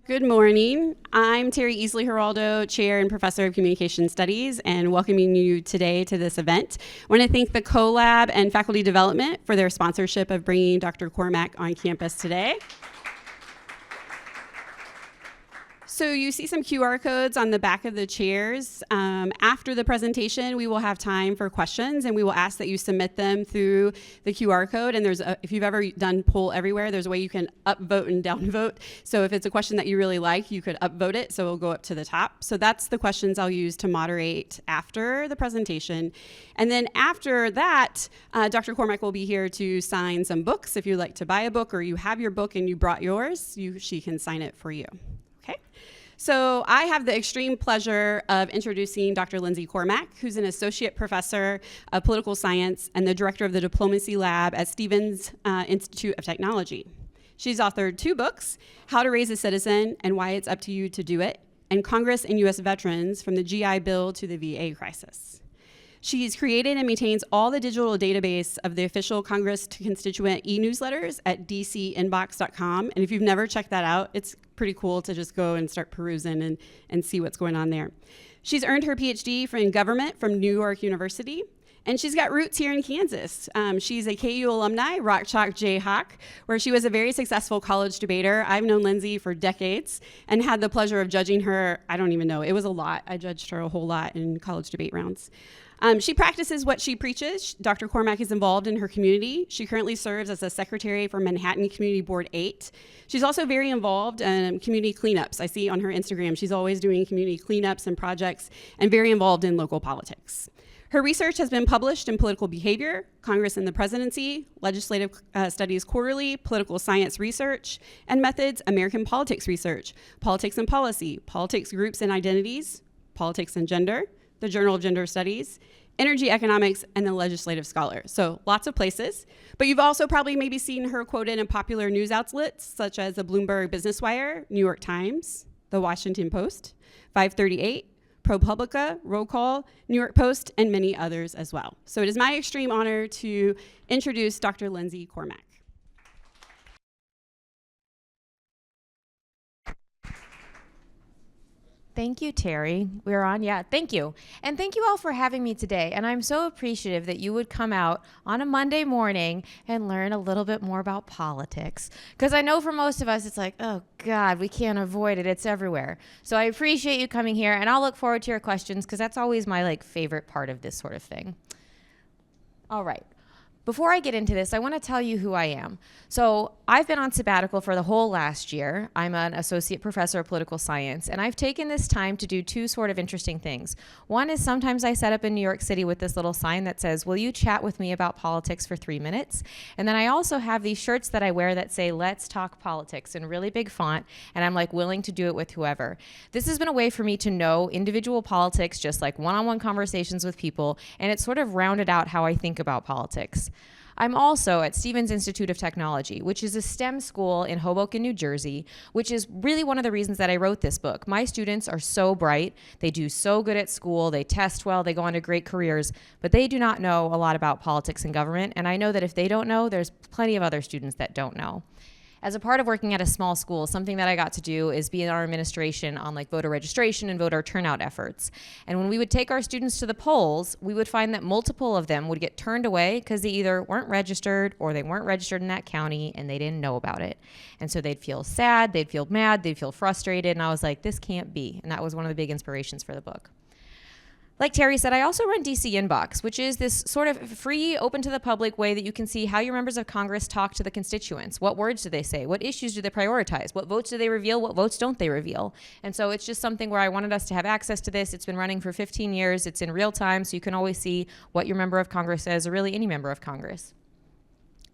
Good morning. I'm Terry Easley Geraldo, Chair and Professor of Communication Studies, and welcoming you today to this event. I want to thank the CoLab and Faculty Development for their sponsorship of bringing Dr. Cormack on campus today. So you see some QR codes on the back of the chairs. After the presentation, we will have time for questions, and we will ask that you submit them through the QR code. And if you've ever done Poll Everywhere, there's a way you can upvote and downvote. So if it's a question that you really like, you could upvote it, so it'll go up to the top. So that's the questions I'll use to moderate after the presentation. And then after that, Dr. Cormack will be here to sign some books. If you'd like to buy a book or you have your book and you brought yours, she can sign it for you. So I have the extreme pleasure of introducing Dr. Lindsey Cormack, who's an associate professor of political science and the director of the diplomacy lab at Stevens Institute of Technology. She's authored 2 books, How to Raise a Citizen and Why It's Up to You to Do It, and Congress and U.S. Veterans from the GI Bill to the VA Crisis. She's created and maintains all the digital database of the official Congress to constituent e-newsletters at dcinbox.com. And if you've never checked that out, it's pretty cool to just go and start perusing and see what's going on there. She's earned her PhD in government from New York University, and she's got roots here in Kansas. She's a KU alumni, Rock Chalk Jayhawk, where she was a very successful college debater. I've known Lindsey for decades and had the pleasure of judging her. I don't even know, it was a lot. I judged her a whole lot in college debate rounds. She practices what she preaches. Dr. Cormack is involved in her community. She currently serves as a secretary for Manhattan Community Board 8. She's also very involved in community cleanups. I see on her Instagram, she's always doing community cleanups and projects and very involved in local politics. Her research has been published in Political Behavior, Congress and the Presidency, Legislative Studies Quarterly, Political Science Research and Methods, American Politics Research, Politics and Policy, Politics Groups and Identities, Politics and Gender, the Journal of Gender Studies, Energy Economics, and the Legislative Scholar. So lots of places. But you've also probably maybe seen her quoted in popular news outlets such as the Bloomberg Business Wire, New York Times, the Washington Post, 538, ProPublica, Roll Call, New York Post, and many others as well. So it is my extreme honor to introduce Dr. Lindsey Cormack. Thank you, Terry. We're on, yeah, thank you. And thank you all for having me today. And I'm so appreciative that you would come out on a Monday morning and learn a little bit more about politics. Because I know for most of us, it's like, oh God, we can't avoid it. It's everywhere. So I appreciate you coming here, and I'll look forward to your questions, because that's always my favorite part of this sort of thing. All right. Before I get into this, I want to tell you who I am. So I've been on sabbatical for the whole last year. I'm an associate professor of political science, and I've taken this time to do 2 sort of interesting things. One is sometimes I set up in New York City with this little sign that says, will you chat with me about politics for 3 minutes? And then I also have these shirts that I wear that say, let's talk politics, in really big font, and I'm willing to do it with whoever. This has been a way for me to know individual politics, just like one-on-one conversations with people, and it's sort of rounded out how I think about politics. I'm also at Stevens Institute of Technology, which is a STEM school in Hoboken, New Jersey, which is really one of the reasons that I wrote this book. My students are so bright, they do so good at school, they test well, they go on to great careers, but they do not know a lot about politics and government, and I know that if they don't know, there's plenty of other students that don't know. As a part of working at a small school, something that I got to do is be in our administration on voter registration and voter turnout efforts. And when we would take our students to the polls, we would find that multiple of them would get turned away because they either weren't registered or they weren't registered in that county and they didn't know about it. And so they'd feel sad, they'd feel mad, they'd feel frustrated, and I was like, this can't be. And that was one of the big inspirations for the book. Like Terry said, I also run DC Inbox, which is this sort of free, open to the public way that you can see how your members of Congress talk to the constituents. What words do they say? What issues do they prioritize? What votes do they reveal? What votes don't they reveal? And so it's just something where I wanted us to have access to this. It's been running for 15 years. It's in real time, so you can always see what your member of Congress says, or really any member of Congress.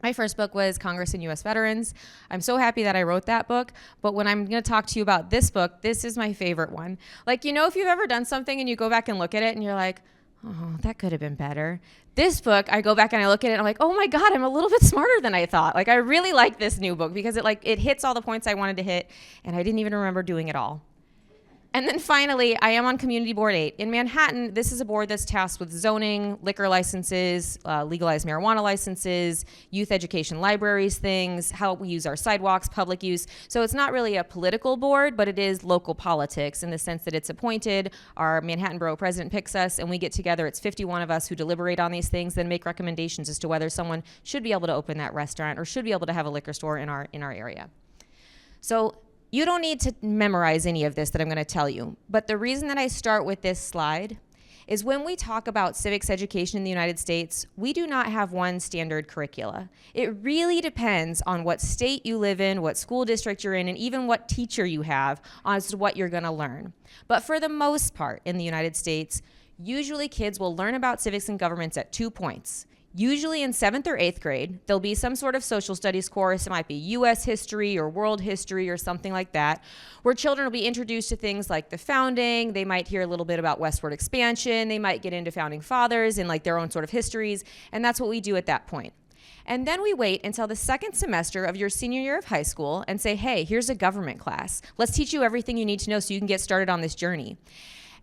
My first book was Congress and U.S. Veterans. I'm so happy that I wrote that book, but when I'm going to talk to you about this book, this is my favorite one. If you've ever done something and you go back and look at it and you're like, oh, that could have been better. This book, I go back and I look at it and I'm like, oh my God, I'm a little bit smarter than I thought. I really like this new book because it hits all the points I wanted to hit, and I didn't even remember doing it all. And then finally, I am on Community Board 8. In Manhattan, this is a board that's tasked with zoning, liquor licenses, legalized marijuana licenses, youth education libraries things, how we use our sidewalks, public use. So it's not really a political board, but it is local politics in the sense that it's appointed. Our Manhattan Borough President picks us, and we get together. It's 51 of us who deliberate on these things, then make recommendations as to whether someone should be able to open that restaurant or should be able to have a liquor store in our area. So you don't need to memorize any of this that I'm going to tell you, but the reason that I start with this slide is when we talk about civics education in the United States, we do not have one standard curricula. It really depends on what state you live in, what school district you're in, and even what teacher you have as to what you're going to learn. But for the most part in the United States, usually kids will learn about civics and governments at 2 points. Usually in 7th or 8th grade, there'll be some sort of social studies course. It might be US history or world history or something like that, where children will be introduced to things like the founding. They might hear a little bit about westward expansion. They might get into founding fathers and like their own sort of histories. And that's what we do at that point. And then we wait until the 2nd semester of your senior year of high school and say, hey, here's a government class. Let's teach you everything you need to know so you can get started on this journey.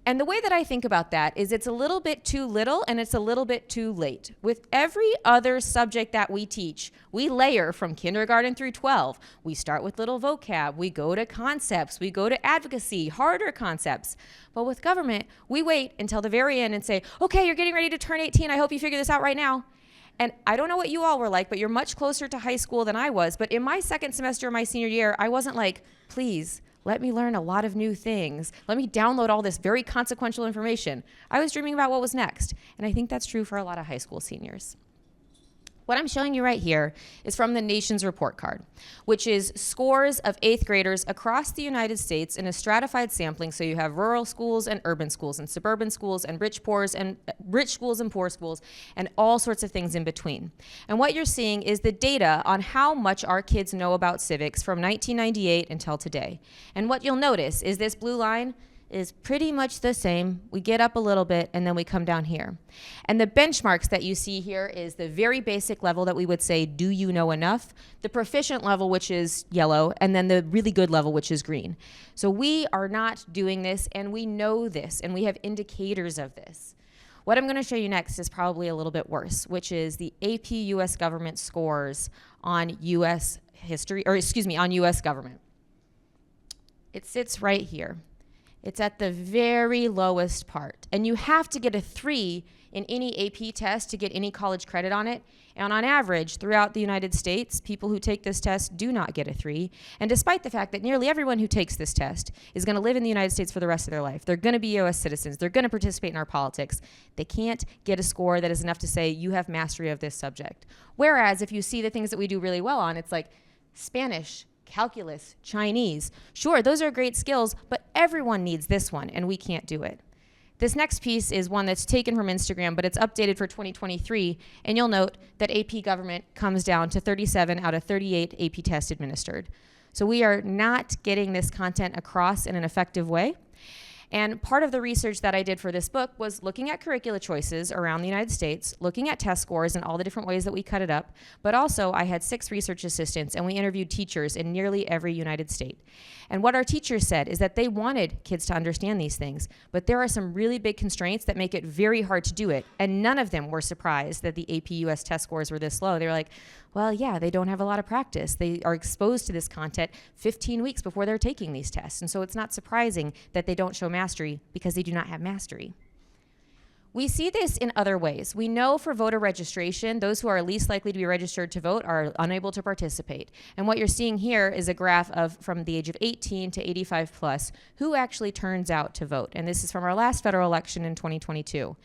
And the way that I think about that is it's a little bit too little and it's a little bit too late. With every other subject that we teach, we layer from kindergarten through 12. We start with little vocab, we go to concepts, we go to advocacy, harder concepts. But with government, we wait until the very end and say, okay, you're getting ready to turn 18. I hope you figure this out right now. And I don't know what you all were like, but you're much closer to high school than I was. But in my 2nd semester of my senior year, I wasn't like, please, let me learn a lot of new things. Let me download all this very consequential information. I was dreaming about what was next. And I think that's true for a lot of high school seniors. What I'm showing you right here is from the Nation's Report Card, which is scores of 8th graders across the United States in a stratified sampling. So you have rural schools and urban schools and suburban schools and rich schools and poor schools and all sorts of things in between. And what you're seeing is the data on how much our kids know about civics from 1998 until today. And what you'll notice is this blue line is pretty much the same. We get up a little bit and then we come down here. And the benchmarks that you see here is the very basic level that we would say, do you know enough? The proficient level, which is yellow, and then the really good level, which is green. So we are not doing this, and we know this, and we have indicators of this. What I'm gonna show you next is probably a little bit worse, which is the AP US government scores on US history, or excuse me, on US government. It sits right here. It's at the very lowest part. And you have to get a 3 in any AP test to get any college credit on it. And on average, throughout the United States, people who take this test do not get a 3. And despite the fact that nearly everyone who takes this test is going to live in the United States for the rest of their life, they're going to be US citizens, they're going to participate in our politics, they can't get a score that is enough to say you have mastery of this subject. Whereas if you see the things that we do really well on, it's like Spanish, calculus, Chinese. Sure, those are great skills, but everyone needs this one, and we can't do it. This next piece is one that's taken from Instagram, but it's updated for 2023, and you'll note that AP government comes down to 37 out of 38 AP tests administered. So we are not getting this content across in an effective way. And part of the research that I did for this book was looking at curricula choices around the United States, looking at test scores and all the different ways that we cut it up. But also I had 6 research assistants and we interviewed teachers in nearly every United state. And what our teachers said is that they wanted kids to understand these things, but there are some really big constraints that make it very hard to do it. And none of them were surprised that the AP US test scores were this low. They were like, well, yeah, they don't have a lot of practice. They are exposed to this content 15 weeks before they're taking these tests. And so it's not surprising that they don't show mastery because they do not have mastery. We see this in other ways. We know for voter registration, those who are least likely to be registered to vote are unable to participate. And what you're seeing here is a graph of from the age of 18 to 85 plus, who actually turns out to vote. And this is from our last federal election in 2022.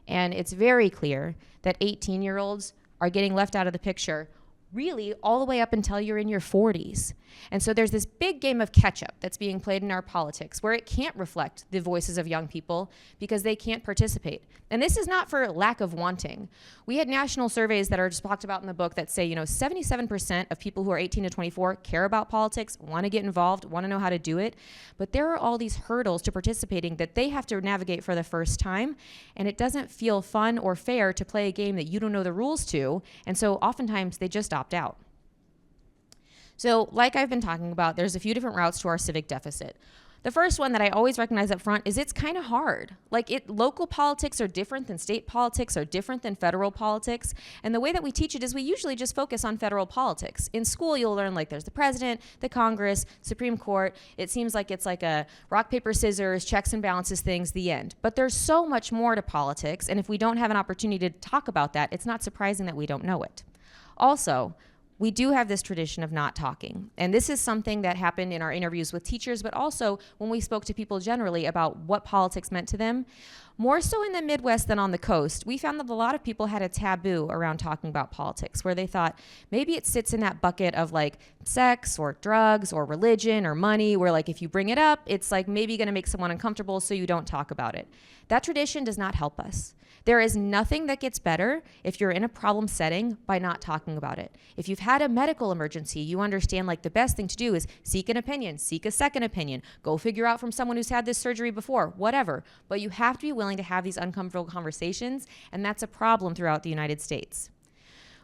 And it's very clear that 18-year-olds are getting left out of the picture really all the way up until you're in your 40s. And so there's this big game of catch-up that's being played in our politics where it can't reflect the voices of young people because they can't participate. And this is not for lack of wanting. We had national surveys that are just talked about in the book that say, 77% of people who are 18 to 24 care about politics, want to get involved, want to know how to do it. But there are all these hurdles to participating that they have to navigate for the first time. And it doesn't feel fun or fair to play a game that you don't know the rules to. And so oftentimes they just opt out. So like I've been talking about, there's a few different routes to our civic deficit. The first one that I always recognize up front is it's kind of hard. Local politics are different than state politics, are different than federal politics. And the way that we teach it is we usually just focus on federal politics. In school, you'll learn there's the president, the Congress, Supreme Court. It seems like it's like a rock, paper, scissors, checks and balances things, the end. But there's so much more to politics. And if we don't have an opportunity to talk about that, it's not surprising that we don't know it. Also, we do have this tradition of not talking. And this is something that happened in our interviews with teachers, but also when we spoke to people generally about what politics meant to them. More so in the Midwest than on the coast, we found that a lot of people had a taboo around talking about politics, where they thought maybe it sits in that bucket of sex or drugs or religion or money, where if you bring it up, it's maybe going to make someone uncomfortable, so you don't talk about it. That tradition does not help us. There is nothing that gets better if you're in a problem setting by not talking about it. If you've had a medical emergency, you understand the best thing to do is seek an opinion, seek a second opinion, go figure out from someone who's had this surgery before, whatever. But you have to be willing to have these uncomfortable conversations, and that's a problem throughout the United States.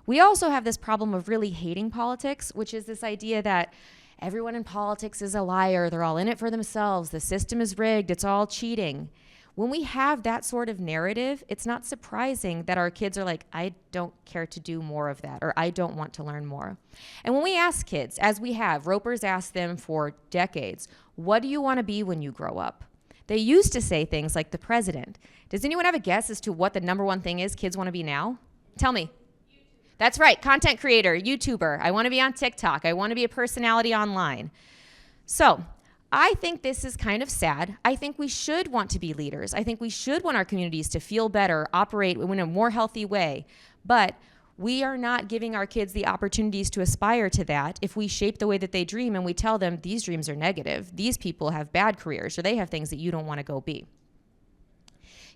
We also have this problem of really hating politics, which is this idea that everyone in politics is a liar, they're all in it for themselves, the system is rigged, it's all cheating. When we have that sort of narrative, it's not surprising that our kids are I don't care to do more of that, or I don't want to learn more. And when we ask kids, as we have, Roper's asked them for decades, what do you want to be when you grow up? They used to say things like the president. Does anyone have a guess as to what the number one thing is kids want to be now? Tell me. That's right, content creator, YouTuber. I want to be on TikTok. I want to be a personality online. So, I think this is kind of sad. I think we should want to be leaders. I think we should want our communities to feel better, operate in a more healthy way. But we are not giving our kids the opportunities to aspire to that if we shape the way that they dream and we tell them these dreams are negative. These people have bad careers, or they have things that you don't want to go be.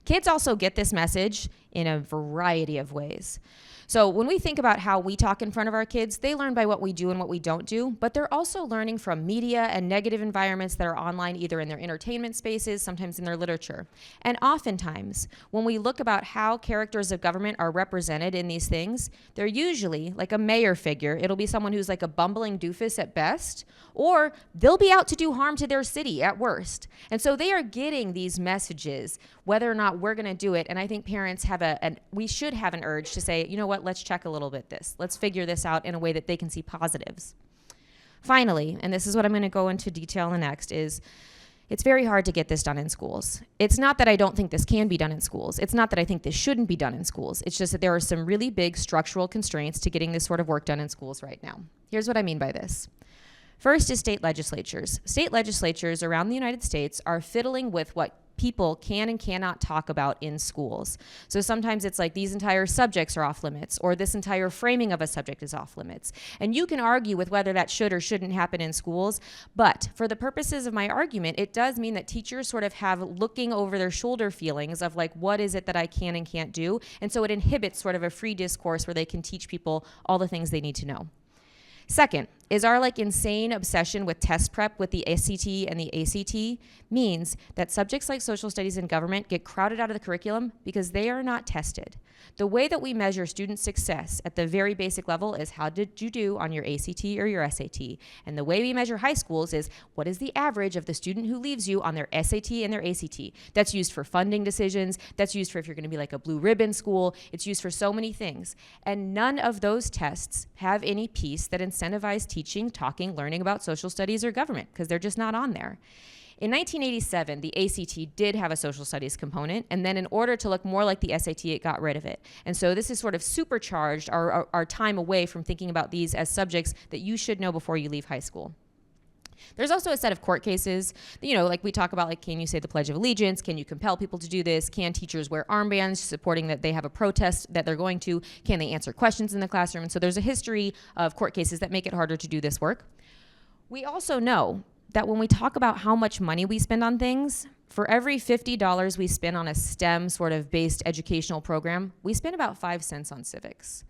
Kids also get this message in a variety of ways. So when we think about how we talk in front of our kids, they learn by what we do and what we don't do, but they're also learning from media and negative environments that are online, either in their entertainment spaces, sometimes in their literature. And oftentimes, when we look about how characters of government are represented in these things, they're usually like a mayor figure. It'll be someone who's like a bumbling doofus at best, or they'll be out to do harm to their city at worst. And so they are getting these messages, whether or not we're going to do it. And I think parents have we should have an urge to say, you know what, let's check a little bit this. Let's figure this out in a way that they can see positives. Finally, and this is what I'm going to go into detail in next, is it's very hard to get this done in schools. It's not that I don't think this can be done in schools. It's not that I think this shouldn't be done in schools. It's just that there are some really big structural constraints to getting this sort of work done in schools right now. Here's what I mean by this. First is state legislatures. State legislatures around the United States are fiddling with what people can and cannot talk about in schools. So sometimes it's like these entire subjects are off limits, or this entire framing of a subject is off limits. And you can argue with whether that should or shouldn't happen in schools, but for the purposes of my argument, it does mean that teachers sort of have looking over their shoulder feelings of like, what is it that I can and can't do? And so it inhibits sort of a free discourse where they can teach people all the things they need to know. Second, is our like insane obsession with test prep with the SAT and the ACT means that subjects like social studies and government get crowded out of the curriculum because they are not tested. The way that we measure student success at the very basic level is how did you do on your ACT or your SAT? And the way we measure high schools is what is the average of the student who leaves you on their SAT and their ACT. That's used for funding decisions. That's used for if you're going to be like a blue ribbon school. It's used for so many things. And none of those tests have any piece that incentivize teaching, talking, learning about social studies or government, because they're just not on there. In 1987, the ACT did have a social studies component, and then in order to look more like the SAT, it got rid of it. And so this has sort of supercharged our time away from thinking about these as subjects that you should know before you leave high school. There's also a set of court cases, like we talk about, like, can you say the Pledge of Allegiance? Can you compel people to do this? Can teachers wear armbands supporting that they have a protest that they're going to? Can they answer questions in the classroom? And so there's a history of court cases that make it harder to do this work. We also know that when we talk about how much money we spend on things, for every $50 we spend on a STEM sort of based educational program, we spend about 5 cents on civics.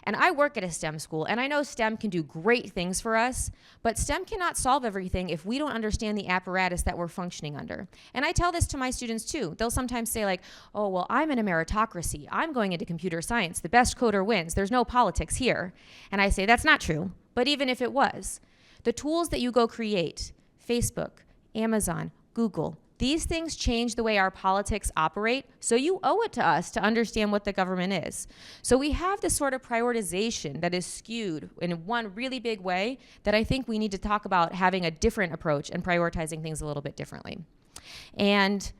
And I work at a STEM school, and I know STEM can do great things for us, but STEM cannot solve everything if we don't understand the apparatus that we're functioning under. And I tell this to my students too. They'll sometimes say like, oh, well, I'm in a meritocracy. I'm going into computer science. The best coder wins. There's no politics here. And I say that's not true. But even if it was, the tools that you go create, Facebook, Amazon, Google. These things change the way our politics operate, so you owe it to us to understand what the government is. So we have this sort of prioritization that is skewed in one really big way that I think we need to talk about having a different approach and prioritizing things a little bit differently. And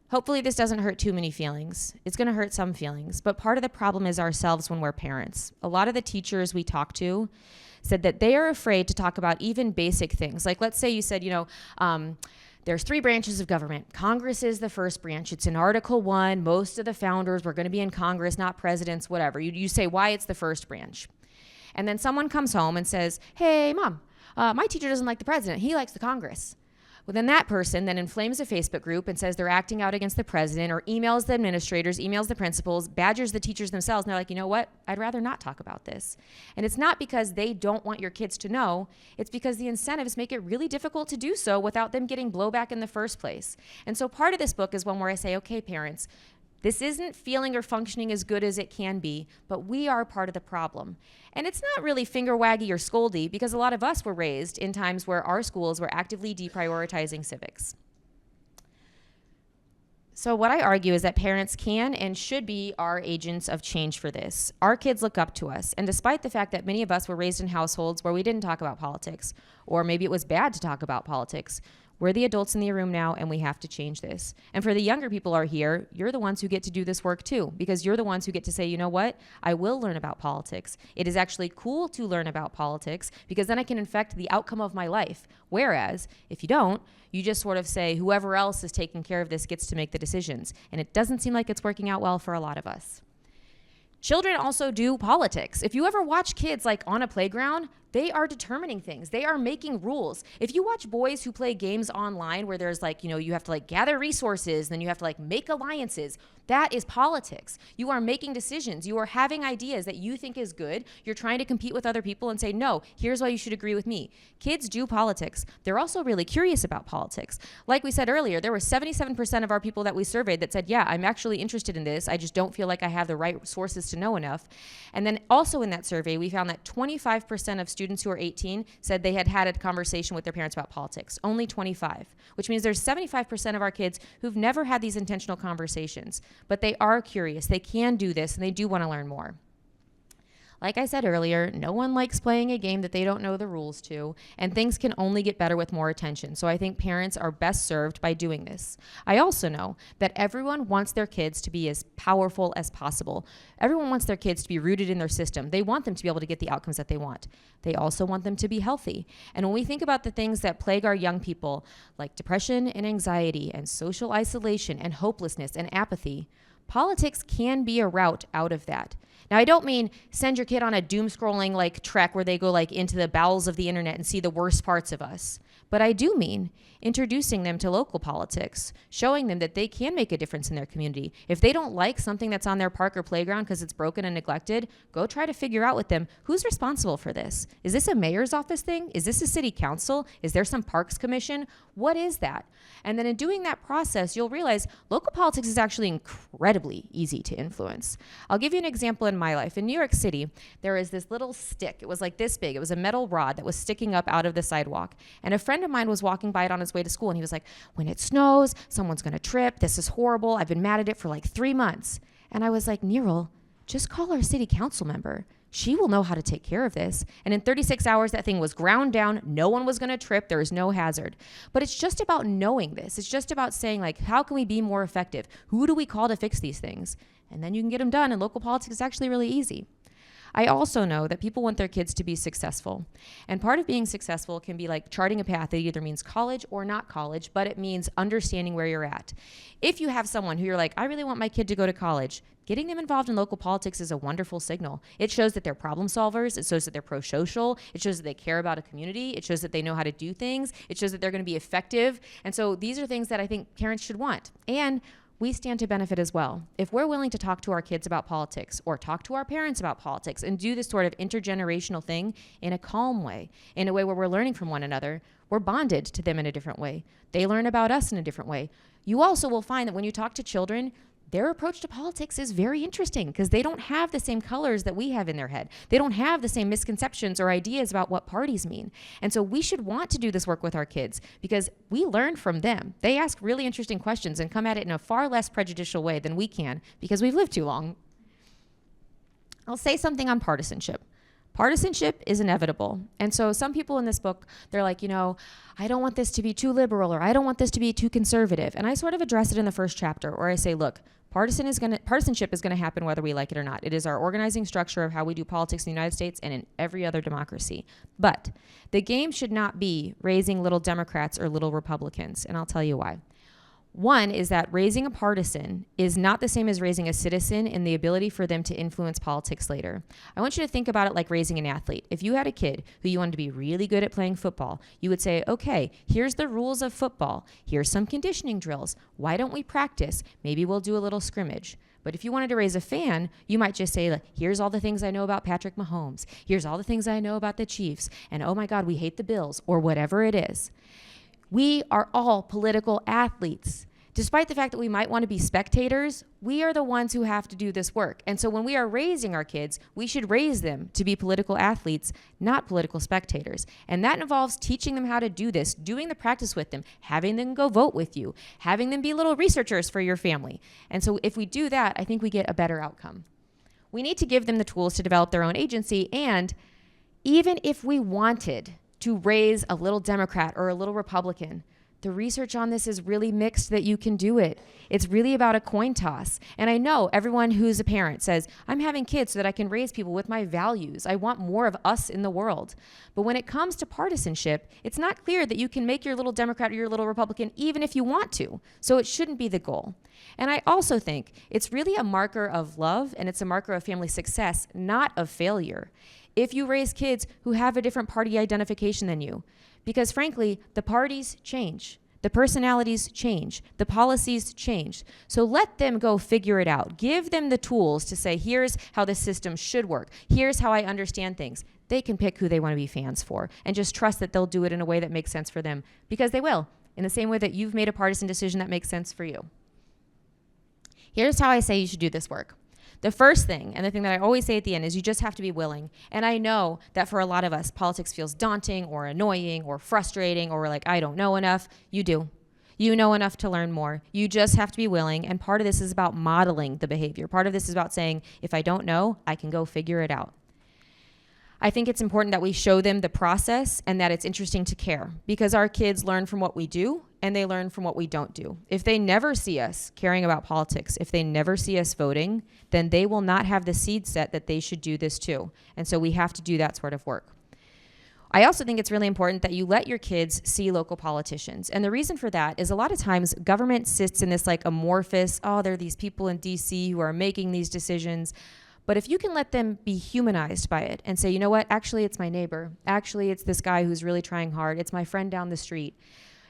hopefully this doesn't hurt too many feelings. It's going to hurt some feelings, but part of the problem is ourselves when we're parents. A lot of the teachers we talk to said that they are afraid to talk about even basic things. Like, let's say you said, there's 3 branches of government. Congress is the first branch. It's in Article 1. Most of the founders were going to be in Congress, not presidents, whatever. You say why it's the first branch. And then someone comes home and says, hey, Mom, my teacher doesn't like the president. He likes the Congress. Well, then that person then inflames a Facebook group and says they're acting out against the president, or emails the administrators, emails the principals, badgers the teachers themselves. And they're like, you know what? I'd rather not talk about this. And it's not because they don't want your kids to know. It's because the incentives make it really difficult to do so without them getting blowback in the first place. And so part of this book is one where I say, okay, parents, this isn't feeling or functioning as good as it can be, but we are part of the problem. And it's not really finger waggy or scoldy, because a lot of us were raised in times where our schools were actively deprioritizing civics. So what I argue is that parents can and should be our agents of change for this. Our kids look up to us, and despite the fact that many of us were raised in households where we didn't talk about politics, or maybe it was bad to talk about politics, we're the adults in the room now, and we have to change this. And for the younger people who are here, you're the ones who get to do this work too, because you're the ones who get to say, you know what? I will learn about politics. It is actually cool to learn about politics, because then I can affect the outcome of my life. Whereas, if you don't, you just sort of say, whoever else is taking care of this gets to make the decisions. And it doesn't seem like it's working out well for a lot of us. Children also do politics. If you ever watch kids like on a playground, they are determining things. They are making rules. If you watch boys who play games online where there's you have to gather resources, then you have to make alliances, that is politics. You are making decisions. You are having ideas that you think is good. You're trying to compete with other people and say, no, here's why you should agree with me. Kids do politics. They're also really curious about politics. Like we said earlier, there were 77% of our people that we surveyed that said, yeah, I'm actually interested in this. I just don't feel like I have the right sources to know enough. And then also in that survey, we found that 25% of students who are 18 said they had had a conversation with their parents about politics. Only 25, which means there's 75% of our kids who've never had these intentional conversations, but they are curious. They can do this, and they do want to learn more. Like I said earlier, no one likes playing a game that they don't know the rules to, and things can only get better with more attention. So I think parents are best served by doing this. I also know that everyone wants their kids to be as powerful as possible. Everyone wants their kids to be rooted in their system. They want them to be able to get the outcomes that they want. They also want them to be healthy. And when we think about the things that plague our young people, like depression and anxiety and social isolation and hopelessness and apathy, politics can be a route out of that. Now, I don't mean send your kid on a doom-scrolling trek where they go into the bowels of the internet and see the worst parts of us. But I do mean introducing them to local politics, showing them that they can make a difference in their community. If they don't like something that's on their park or playground because it's broken and neglected, go try to figure out with them, who's responsible for this? Is this a mayor's office thing? Is this a city council? Is there some parks commission? What is that? And then in doing that process, you'll realize local politics is actually incredibly easy to influence. I'll give you an example in my life. In New York City, there is this little stick. It was like this big. It was a metal rod that was sticking up out of the sidewalk. And a friend of mine was walking by it on his way to school, and he was like, when it snows, someone's going to trip. This is horrible. I've been mad at it for 3 months. And I was like, Nirul, just call our city council member. She will know how to take care of this. And in 36 hours, that thing was ground down. No one was going to trip. There was no hazard. But it's just about knowing this. It's just about saying, how can we be more effective? Who do we call to fix these things? And then you can get them done. And local politics is actually really easy. I also know that people want their kids to be successful. And part of being successful can be charting a path that either means college or not college, but it means understanding where you're at. If you have someone who you're like, I really want my kid to go to college, getting them involved in local politics is a wonderful signal. It shows that they're problem solvers. It shows that they're pro-social. It shows that they care about a community. It shows that they know how to do things. It shows that they're going to be effective. And so these are things that I think parents should want. And we stand to benefit as well. If we're willing to talk to our kids about politics or talk to our parents about politics and do this sort of intergenerational thing in a calm way, in a way where we're learning from one another, we're bonded to them in a different way. They learn about us in a different way. You also will find that when you talk to children, their approach to politics is very interesting because they don't have the same colors that we have in their head. They don't have the same misconceptions or ideas about what parties mean. And so we should want to do this work with our kids because we learn from them. They ask really interesting questions and come at it in a far less prejudicial way than we can because we've lived too long. I'll say something on partisanship. Partisanship is inevitable. And so some people in this book, they're like, I don't want this to be too liberal or I don't want this to be too conservative. And I sort of address it in the first chapter where I say, look, partisanship is going to happen whether we like it or not. It is our organizing structure of how we do politics in the United States and in every other democracy. But the game should not be raising little Democrats or little Republicans. And I'll tell you why. One is that raising a partisan is not the same as raising a citizen in the ability for them to influence politics later. I want you to think about it like raising an athlete. If you had a kid who you wanted to be really good at playing football, you would say, okay, here's the rules of football. Here's some conditioning drills. Why don't we practice? Maybe we'll do a little scrimmage. But if you wanted to raise a fan, you might just say, here's all the things I know about Patrick Mahomes. Here's all the things I know about the Chiefs. And oh my God, we hate the Bills, or whatever it is. We are all political athletes. Despite the fact that we might want to be spectators, we are the ones who have to do this work. And so when we are raising our kids, we should raise them to be political athletes, not political spectators. And that involves teaching them how to do this, doing the practice with them, having them go vote with you, having them be little researchers for your family. And so if we do that, I think we get a better outcome. We need to give them the tools to develop their own agency. And even if we wanted to raise a little Democrat or a little Republican, the research on this is really mixed that you can do it. It's really about a coin toss. And I know everyone who's a parent says, I'm having kids so that I can raise people with my values. I want more of us in the world. But when it comes to partisanship, it's not clear that you can make your little Democrat or your little Republican even if you want to. So it shouldn't be the goal. And I also think it's really a marker of love and it's a marker of family success, not of failure. If you raise kids who have a different party identification than you, because frankly, the parties change, the personalities change, the policies change. So let them go figure it out. Give them the tools to say, here's how the system should work. Here's how I understand things. They can pick who they want to be fans for and just trust that they'll do it in a way that makes sense for them because they will, in the same way that you've made a partisan decision that makes sense for you. Here's how I say you should do this work. The first thing, and the thing that I always say at the end, is you just have to be willing. And I know that for a lot of us, politics feels daunting or annoying or frustrating or we're like, I don't know enough. You do. You know enough to learn more. You just have to be willing. And part of this is about modeling the behavior. Part of this is about saying, if I don't know, I can go figure it out. I think it's important that we show them the process and that it's interesting to care because our kids learn from what we do and they learn from what we don't do. If they never see us caring about politics, if they never see us voting, then they will not have the seed set that they should do this too. And so we have to do that sort of work. I also think it's really important that you let your kids see local politicians. And the reason for that is a lot of times government sits in this like amorphous, there are these people in DC who are making these decisions. But if you can let them be humanized by it and say, you know what, actually it's my neighbor. Actually it's this guy who's really trying hard. It's my friend down the street.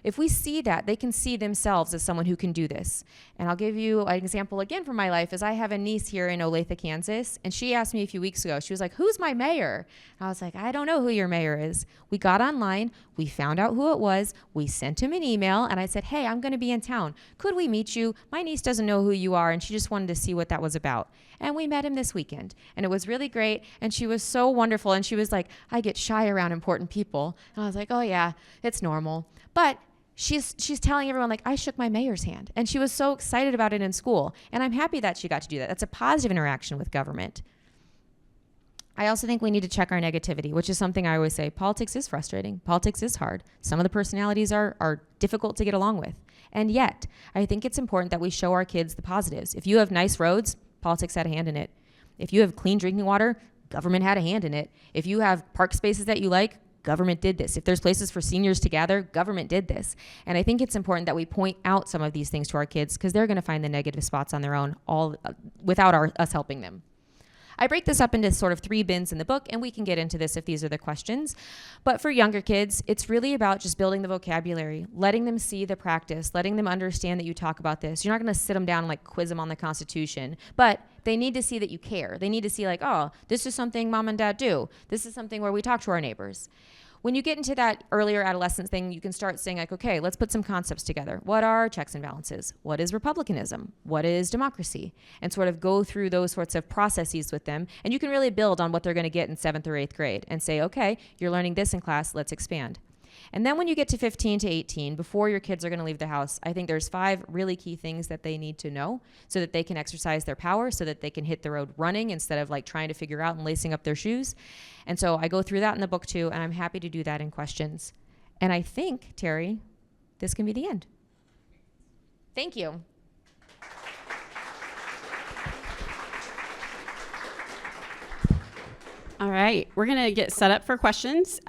If we see that, they can see themselves as someone who can do this. And I'll give you an example again from my life is I have a niece here in Olathe, Kansas, and she asked me a few weeks ago, she was like, who's my mayor? And I was like, I don't know who your mayor is. We got online, we found out who it was, we sent him an email, and I said, hey, I'm gonna be in town. Could we meet you? My niece doesn't know who you are, and she just wanted to see what that was about. And we met him this weekend, and it was really great, and she was so wonderful, and she was like, I get shy around important people. And I was like, oh yeah, it's normal. But she's telling everyone, like, I shook my mayor's hand. And she was so excited about it in school. And I'm happy that she got to do that. That's a positive interaction with government. I also think we need to check our negativity, which is something I always say. Politics is frustrating. Politics is hard. Some of the personalities are difficult to get along with. And yet, I think it's important that we show our kids the positives. If you have nice roads, politics had a hand in it. If you have clean drinking water, government had a hand in it. If you have park spaces that you like, government did this. If there's places for seniors to gather, government did this. And I think it's important that we point out some of these things to our kids because they're going to find the negative spots on their own without us helping them. I break this up into sort of 3 bins in the book, and we can get into this if these are the questions. But for younger kids, it's really about just building the vocabulary, letting them see the practice, letting them understand that you talk about this. You're not going to sit them down and like quiz them on the Constitution, but they need to see that you care. They need to see like, oh, this is something mom and dad do. This is something where we talk to our neighbors. when you get into that earlier adolescence thing, you can start saying like, okay, let's put some concepts together. What are checks and balances? What is republicanism? What is democracy? And sort of go through those sorts of processes with them. And you can really build on what they're going to get in 7th or 8th grade and say, okay, you're learning this in class, let's expand. And then when you get to 15 to 18, before your kids are going to leave the house, I think there's 5 really key things that they need to know so that they can exercise their power, so that they can hit the road running instead of like trying to figure out and lacing up their shoes. And so I go through that in the book too, and I'm happy to do that in questions. And I think, Terry, this can be the end. Thank you. All right, we're going to get set up for questions.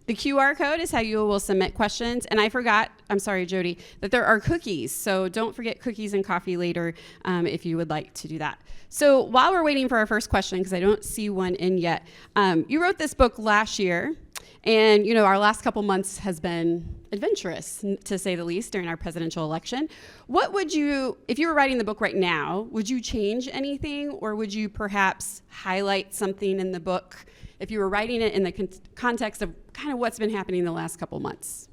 The QR code is how you will submit questions. And I forgot, I'm sorry, Jody, that there are cookies. So don't forget cookies and coffee later if you would like to do that. So while we're waiting for our first question, because I don't see one in yet, you wrote this book last year. And, you know, our last couple months has been adventurous, to say the least, during our presidential election. What would you, if you were writing the book right now, would you change anything? Or would you perhaps highlight something in the book if you were writing it in the context of kind of what's been happening the last couple months?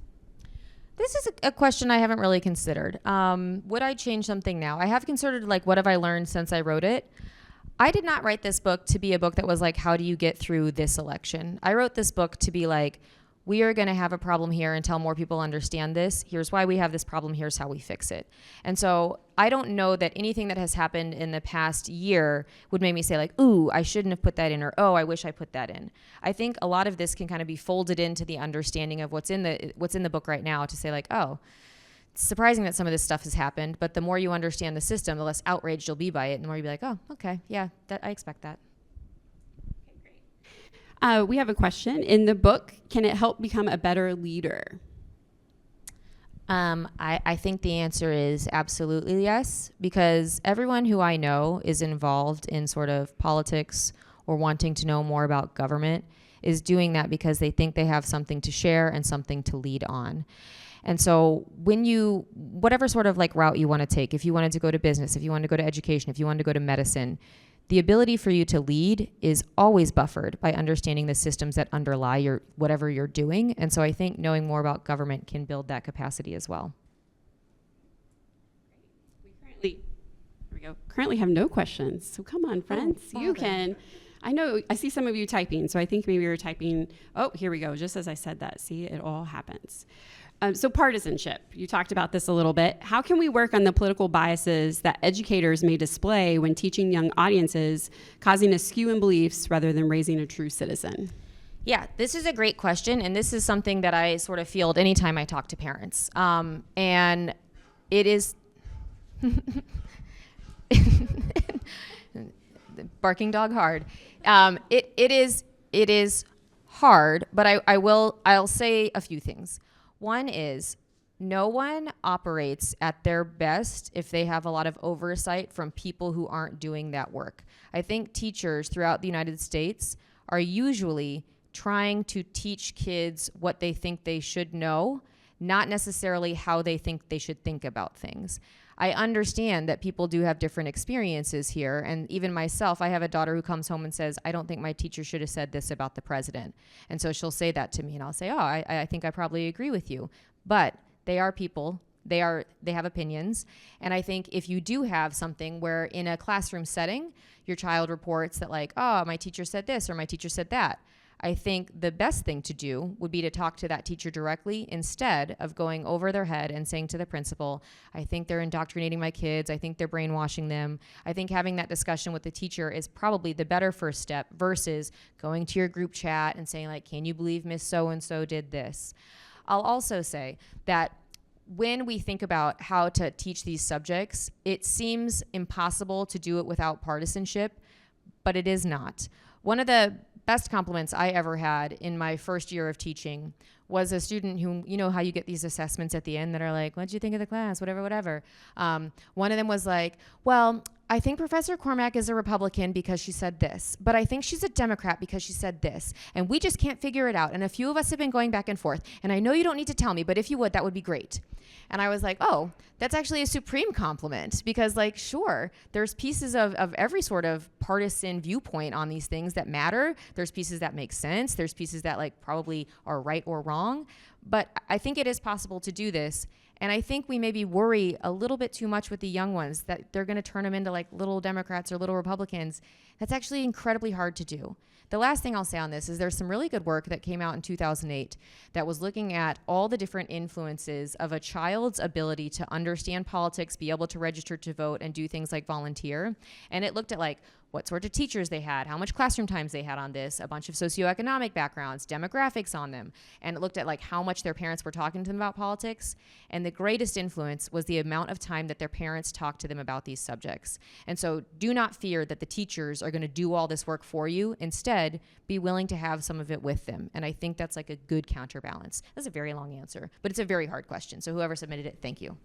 This is a question I haven't really considered. Would I change something now? I have considered, like, what have I learned since I wrote it? I did not write this book to be a book that was like, how do you get through this election? I wrote this book to be like, we are going to have a problem here until more people understand this. Here's why we have this problem. Here's how we fix it. And so I don't know that anything that has happened in the past year would make me say like, ooh, I shouldn't have put that in, or, oh, I wish I put that in. I think a lot of this can kind of be folded into the understanding of what's in the book right now to say like, oh, it's surprising that some of this stuff has happened, but the more you understand the system, the less outraged you'll be by it, and the more you'll be like, oh, okay, yeah, I expect that. We have a question. In the book, can it help become a better leader? I think the answer is absolutely yes, because everyone who I know is involved in sort of politics or wanting to know more about government is doing that because they think they have something to share and something to lead on. And so whatever sort of like route you want to take, if you wanted to go to business, if you wanted to go to education, if you wanted to go to medicine, the ability for you to lead is always buffered by understanding the systems that underlie whatever you're doing. And so I think knowing more about government can build that capacity as well. We currently have no questions. So come on, friends. You can. I know, I see some of you typing, so I think maybe you're typing. Oh, here we go. Just as I said that. See, it all happens. So partisanship, you talked about this a little bit. How can we work on the political biases that educators may display when teaching young audiences, causing a skew in beliefs rather than raising a true citizen? Yeah, this is a great question, and this is something that I sort of field anytime I talk to parents. And it is barking dog hard. It is hard, but I'll say a few things. One is, no one operates at their best if they have a lot of oversight from people who aren't doing that work. I think teachers throughout the United States are usually trying to teach kids what they think they should know, not necessarily how they think they should think about things. I understand that people do have different experiences here, and even myself, I have a daughter who comes home and says, I don't think my teacher should have said this about the president. And so she'll say that to me, and I'll say, oh, I think I probably agree with you. But they are people, they have opinions, and I think if you do have something where in a classroom setting, your child reports that like, oh, my teacher said this or my teacher said that, I think the best thing to do would be to talk to that teacher directly instead of going over their head and saying to the principal, I think they're indoctrinating my kids. I think they're brainwashing them. I think having that discussion with the teacher is probably the better first step versus going to your group chat and saying like, can you believe Miss So-and-so did this? I'll also say that when we think about how to teach these subjects, it seems impossible to do it without partisanship, but it is not. One of the best compliments I ever had in my first year of teaching was a student who, you know how you get these assessments at the end that are like, what'd you think of the class, whatever. One of them was like, well, I think Professor Cormack is a Republican because she said this, but I think she's a Democrat because she said this, and we just can't figure it out. And a few of us have been going back and forth, and I know you don't need to tell me, but if you would, that would be great. And I was like, oh, that's actually a supreme compliment, because like, sure, there's pieces of every sort of partisan viewpoint on these things that matter. There's pieces that make sense. There's pieces that like probably are right or wrong, but I think it is possible to do this. And I think we maybe worry a little bit too much with the young ones that they're going to turn them into like little Democrats or little Republicans. That's actually incredibly hard to do. The last thing I'll say on this is there's some really good work that came out in 2008 that was looking at all the different influences of a child's ability to understand politics, be able to register to vote, and do things like volunteer. And it looked at like what sort of teachers they had, how much classroom times they had on this, a bunch of socioeconomic backgrounds, demographics on them. And it looked at like how much their parents were talking to them about politics. And the greatest influence was the amount of time that their parents talked to them about these subjects. And so do not fear that the teachers are going to do all this work for you. Instead, be willing to have some of it with them. And I think that's like a good counterbalance. That's a very long answer, but it's a very hard question. So whoever submitted it, thank you.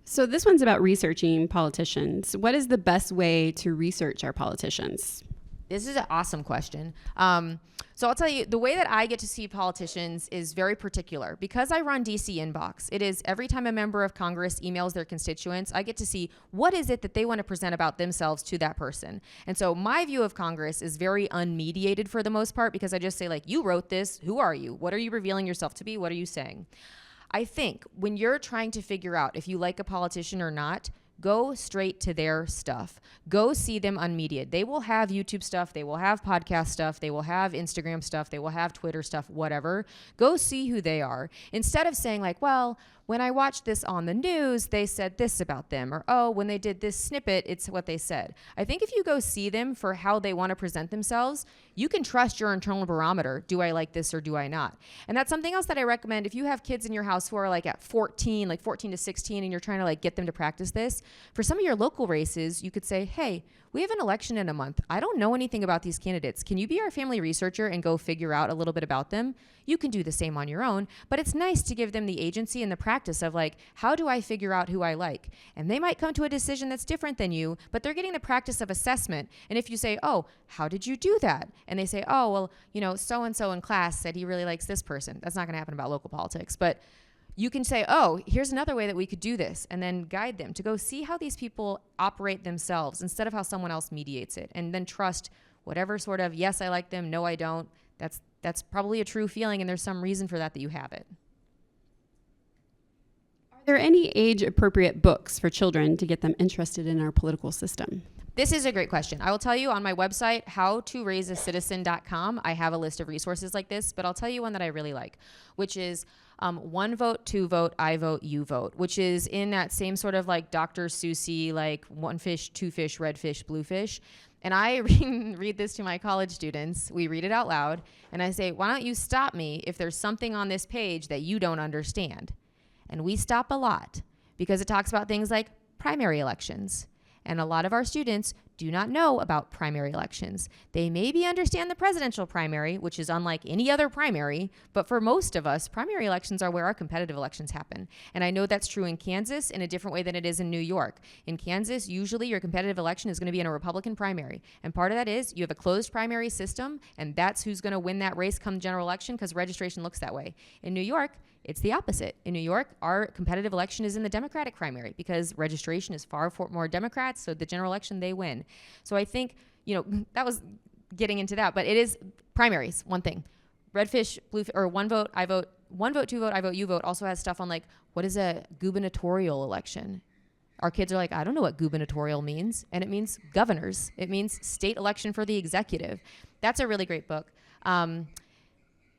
So this one's about researching politicians. What is the best way to research our politicians? This is an awesome question. So I'll tell you, the way that I get to see politicians is very particular. Because I run DC Inbox, it is every time a member of Congress emails their constituents, I get to see what is it that they want to present about themselves to that person. And so my view of Congress is very unmediated for the most part, because I just say like, you wrote this, who are you? What are you revealing yourself to be? What are you saying? I think when you're trying to figure out if you like a politician or not, go straight to their stuff. Go see them unmediated. They will have YouTube stuff. They will have podcast stuff. They will have Instagram stuff. They will have Twitter stuff, whatever. Go see who they are. Instead of saying like, well, when I watched this on the news, they said this about them. Or, oh, when they did this snippet, it's what they said. I think if you go see them for how they want to present themselves, you can trust your internal barometer. Do I like this or do I not? And that's something else that I recommend if you have kids in your house who are like at 14, like 14 to 16, and you're trying to like get them to practice this. For some of your local races, you could say, hey, we have an election in a month. I don't know anything about these candidates. Can you be our family researcher and go figure out a little bit about them? You can do the same on your own, but it's nice to give them the agency and the practice of like, how do I figure out who I like? And they might come to a decision that's different than you, but they're getting the practice of assessment. And if you say, oh, how did you do that? And they say, oh, well, you know, so-and-so in class said he really likes this person. That's not going to happen about local politics, but you can say, oh, here's another way that we could do this, and then guide them to go see how these people operate themselves instead of how someone else mediates it, and then trust whatever sort of, yes, I like them, no, I don't. That's probably a true feeling, and there's some reason for that you have it. Are there any age-appropriate books for children to get them interested in our political system? This is a great question. I will tell you on my website, howtoraiseacitizen.com, I have a list of resources like this, but I'll tell you one that I really like, which is One Vote, Two Vote, I Vote, You Vote, which is in that same sort of like Dr. Seussy, like one fish, two fish, red fish, blue fish. And I read this to my college students. We read it out loud. And I say, why don't you stop me if there's something on this page that you don't understand? And we stop a lot because it talks about things like primary elections. And a lot of our students do not know about primary elections. They maybe understand the presidential primary, which is unlike any other primary, but for most of us, primary elections are where our competitive elections happen. And I know that's true in Kansas in a different way than it is in New York. In Kansas, usually your competitive election is going to be in a Republican primary. And part of that is you have a closed primary system, and that's who's going to win that race come general election because registration looks that way. In New York, it's the opposite. In New York, our competitive election is in the Democratic primary because registration is far more Democrats, so the general election, they win. So I think, that was getting into that, but it is primaries, one thing. Redfish, blue, or One Vote, I Vote, One Vote, Two Vote, I Vote, You Vote also has stuff on like, what is a gubernatorial election? Our kids are like, I don't know what gubernatorial means. And it means governors. It means state election for the executive. That's a really great book.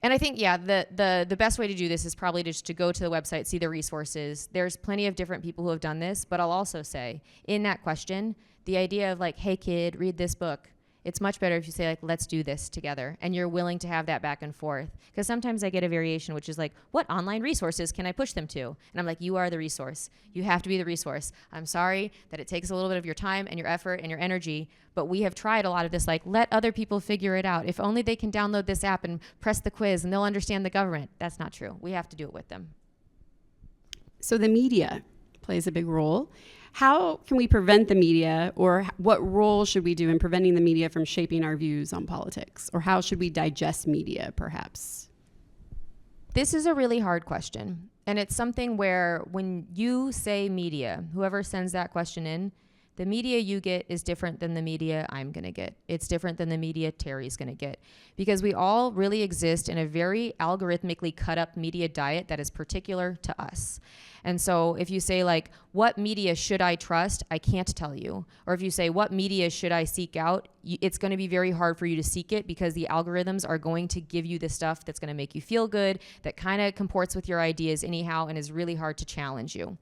And I think, the best way to do this is probably just to go to the website, see the resources. There's plenty of different people who have done this, but I'll also say in that question, the idea of like, hey kid, read this book. It's much better if you say like, let's do this together. And you're willing to have that back and forth. Because sometimes I get a variation, which is like, what online resources can I push them to? And I'm like, you are the resource. You have to be the resource. I'm sorry that it takes a little bit of your time and your effort and your energy, but we have tried a lot of this, like, let other people figure it out. If only they can download this app and press the quiz and they'll understand the government. That's not true. We have to do it with them. So the media plays a big role. How can we prevent the media, or what role should we do in preventing the media from shaping our views on politics? Or how should we digest media, perhaps? This is a really hard question. And it's something where when you say media, whoever sends that question in, the media you get is different than the media I'm going to get. It's different than the media Terry's going to get. Because we all really exist in a very algorithmically cut up media diet that is particular to us. And so if you say, like, what media should I trust? I can't tell you. Or if you say, what media should I seek out? It's going to be very hard for you to seek it because the algorithms are going to give you the stuff that's going to make you feel good, that kind of comports with your ideas anyhow, and is really hard to challenge you.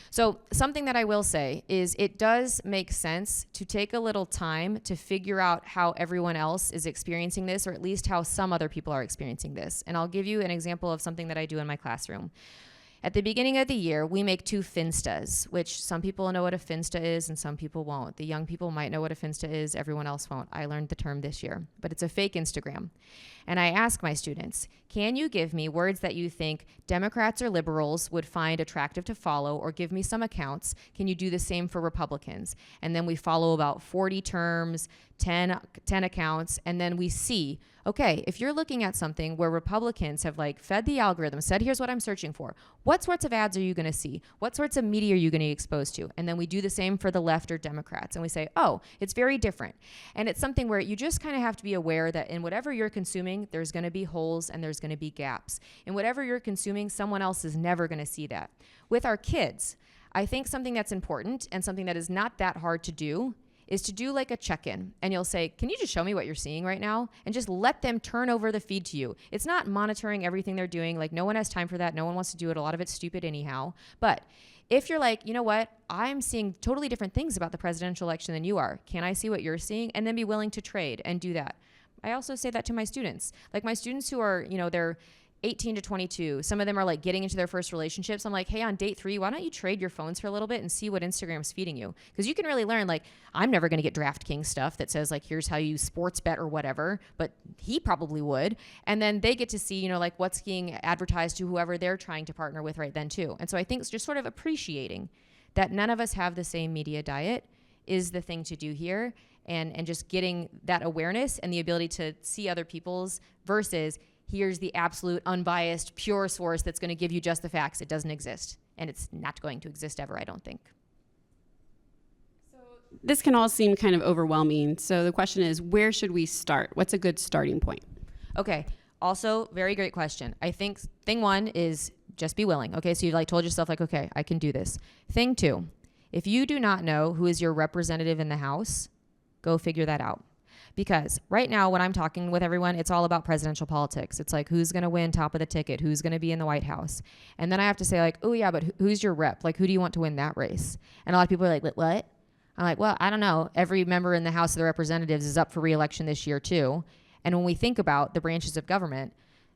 So something that I will say is it does make sense to take a little time to figure out how everyone else is experiencing this, or at least how some other people are experiencing this. And I'll give you an example of something that I do in my classroom. At the beginning of the year, we make 2 Finstas, which some people know what a Finsta is and some people won't. The young people might know what a Finsta is, everyone else won't. I learned the term this year, but it's a fake Instagram. And I ask my students, can you give me words that you think Democrats or liberals would find attractive to follow, or give me some accounts? Can you do the same for Republicans? And then we follow about 40 terms, 10 accounts, and then we see, okay, if you're looking at something where Republicans have like fed the algorithm, said, here's what I'm searching for, what sorts of ads are you going to see? What sorts of media are you going to be exposed to? And then we do the same for the left or Democrats. And we say, oh, it's very different. And it's something where you just kind of have to be aware that in whatever you're consuming, there's going to be holes and there's going to be gaps. In whatever you're consuming, someone else is never going to see that. With our kids, I think something that's important and something that is not that hard to do is to do like a check-in, and you'll say, can you just show me what you're seeing right now? And just let them turn over the feed to you. It's not monitoring everything they're doing. Like, no one has time for that. No one wants to do it. A lot of it's stupid anyhow. But if you're like, you know what, I'm seeing totally different things about the presidential election than you are. Can I see what you're seeing? And then be willing to trade and do that. I also say that to my students. Like my students who are, they're 18 to 22. Some of them are like getting into their first relationships. I'm like, hey, on date 3, why don't you trade your phones for a little bit and see what Instagram's feeding you? Because you can really learn, like, I'm never going to get DraftKings stuff that says, like, here's how you sports bet or whatever, but he probably would. And then they get to see, like, what's being advertised to whoever they're trying to partner with right then too. And so I think it's just sort of appreciating that none of us have the same media diet is the thing to do here. And just getting that awareness and the ability to see other people's versus here's the absolute unbiased, pure source that's going to give you just the facts. It doesn't exist. And it's not going to exist ever, I don't think. So this can all seem kind of overwhelming. So the question is, where should we start? What's a good starting point? Okay. Also, very great question. I think thing 1 is just be willing. Okay. So you like told yourself like, okay, I can do this. Thing 2, if you do not know who is your representative in the House, go figure that out. Because right now when I'm talking with everyone, it's all about presidential politics. It's like, who's going to win top of the ticket? Who's going to be in the White House? And then I have to say like, oh yeah, but who's your rep? Like, who do you want to win that race? And a lot of people are like, what? I'm like, well, I don't know. Every member in the House of the Representatives is up for re-election this year too. And when we think about the branches of government,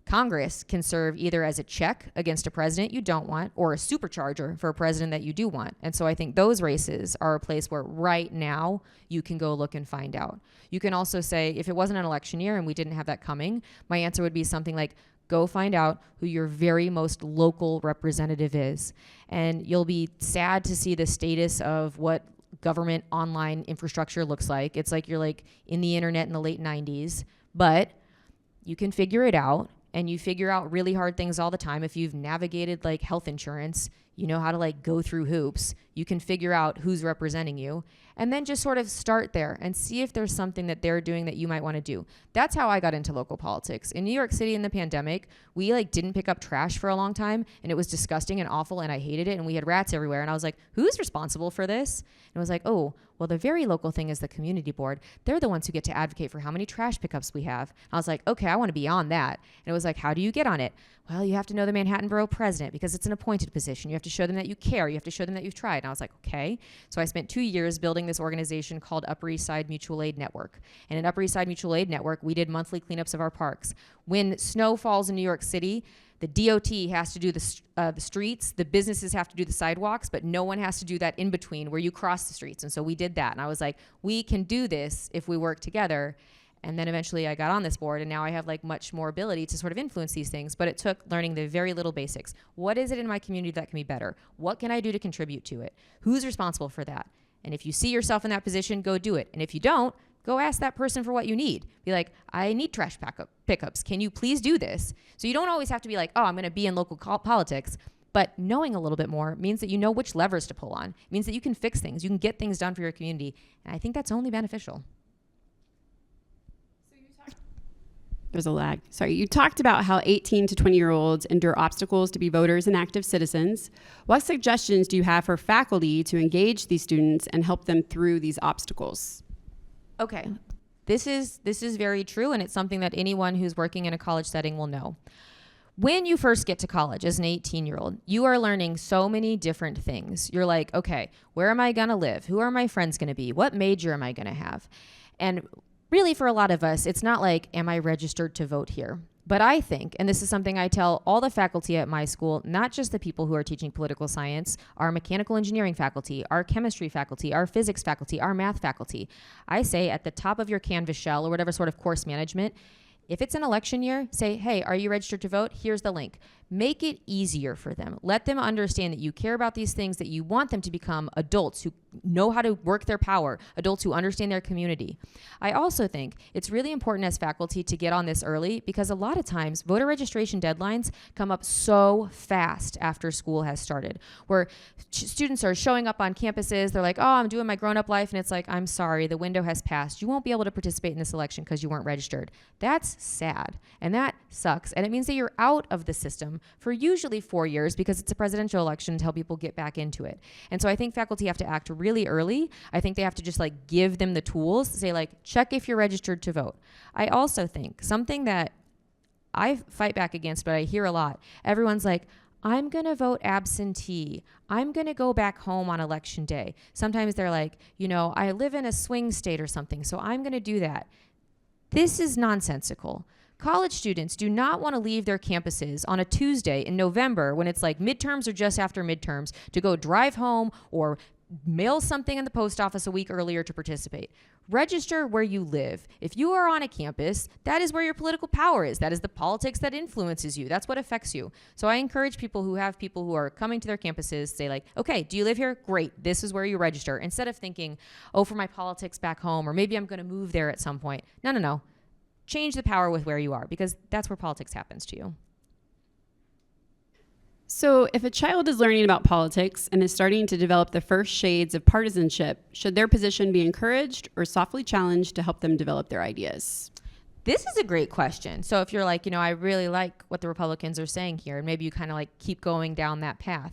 Congress can serve either as a check against a president you don't want or a supercharger for a president that you do want. And so I think those races are a place where right now you can go look and find out. You can also say, if it wasn't an election year and we didn't have that coming, my answer would be something like, go find out who your very most local representative is. And you'll be sad to see the status of what government online infrastructure looks like. It's like you're like in the internet in the late 90s, but you can figure it out. And you figure out really hard things all the time. If you've navigated like health insurance, you know how to like go through hoops. You can figure out who's representing you and then just sort of start there and see if there's something that they're doing that you might want to do. That's how I got into local politics. In New York City in the pandemic, we like didn't pick up trash for a long time and it was disgusting and awful and I hated it and we had rats everywhere and I was like, who's responsible for this? And it was like, oh, well, the very local thing is the community board. They're the ones who get to advocate for how many trash pickups we have. And I was like, okay, I want to be on that. And it was like, how do you get on it? Well, you have to know the Manhattan Borough president because it's an appointed position. You have to show them that you care. You have to show them that you've tried. And I was like, okay. So I spent 2 years building this organization called Upper East Side Mutual Aid Network. And in Upper East Side Mutual Aid Network, we did monthly cleanups of our parks. When snow falls in New York City, the DOT has to do the streets, the businesses have to do the sidewalks, but no one has to do that in between where you cross the streets. And so we did that. And I was like, we can do this if we work together. And then eventually I got on this board, and now I have like much more ability to sort of influence these things. But it took learning the very little basics. What is it in my community that can be better? What can I do to contribute to it? Who's responsible for that? And if you see yourself in that position, go do it. And if you don't, go ask that person for what you need. Be like, I need trash pickups. Can you please do this? So you don't always have to be like, oh, I'm going to be in local politics. But knowing a little bit more means that you know which levers to pull on. It means that you can fix things. You can get things done for your community. And I think that's only beneficial. There's a lag. Sorry. You talked about how 18 to 20-year-olds endure obstacles to be voters and active citizens. What suggestions do you have for faculty to engage these students and help them through these obstacles? Okay. This is very true, and it's something that anyone who's working in a college setting will know. When you first get to college as an 18-year-old, you are learning so many different things. You're like, okay, where am I going to live? Who are my friends going to be? What major am I going to have? And really, for a lot of us, it's not like, am I registered to vote here? But I think, and this is something I tell all the faculty at my school, not just the people who are teaching political science, our mechanical engineering faculty, our chemistry faculty, our physics faculty, our math faculty. I say at the top of your Canvas shell or whatever sort of course management, if it's an election year, say, hey, are you registered to vote? Here's the link. Make it easier for them. Let them understand that you care about these things, that you want them to become adults who know how to work their power, adults who understand their community. I also think it's really important as faculty to get on this early, because a lot of times voter registration deadlines come up so fast after school has started, where students are showing up on campuses. They're like, oh, I'm doing my grown-up life. And it's like, I'm sorry, the window has passed. You won't be able to participate in this election because you weren't registered. That's sad. And that sucks. And it means that you're out of the system for usually 4 years, because it's a presidential election until people get back into it. And so I think faculty have to act really early. I think they have to just like give them the tools to say like, check if you're registered to vote. I also think something that I fight back against, but I hear a lot, everyone's like, I'm going to vote absentee. I'm going to go back home on election day. Sometimes they're like, you know, I live in a swing state or something, so I'm going to do that. This is nonsensical. College students do not want to leave their campuses on a Tuesday in November when it's like midterms or just after midterms to go drive home or mail something in the post office a week earlier to participate. Register where you live. If you are on a campus, that is where your political power is. That is the politics that influences you. That's what affects you. So I encourage people who have people who are coming to their campuses, say like, okay, do you live here? Great. This is where you register. Instead of thinking, oh, for my politics back home, or maybe I'm going to move there at some point. No. Change the power with where you are, because that's where politics happens to you. So if a child is learning about politics and is starting to develop the first shades of partisanship, should their position be encouraged or softly challenged to help them develop their ideas? This is a great question. So if you're like, you know, I really like what the Republicans are saying here, and maybe you kind of like keep going down that path.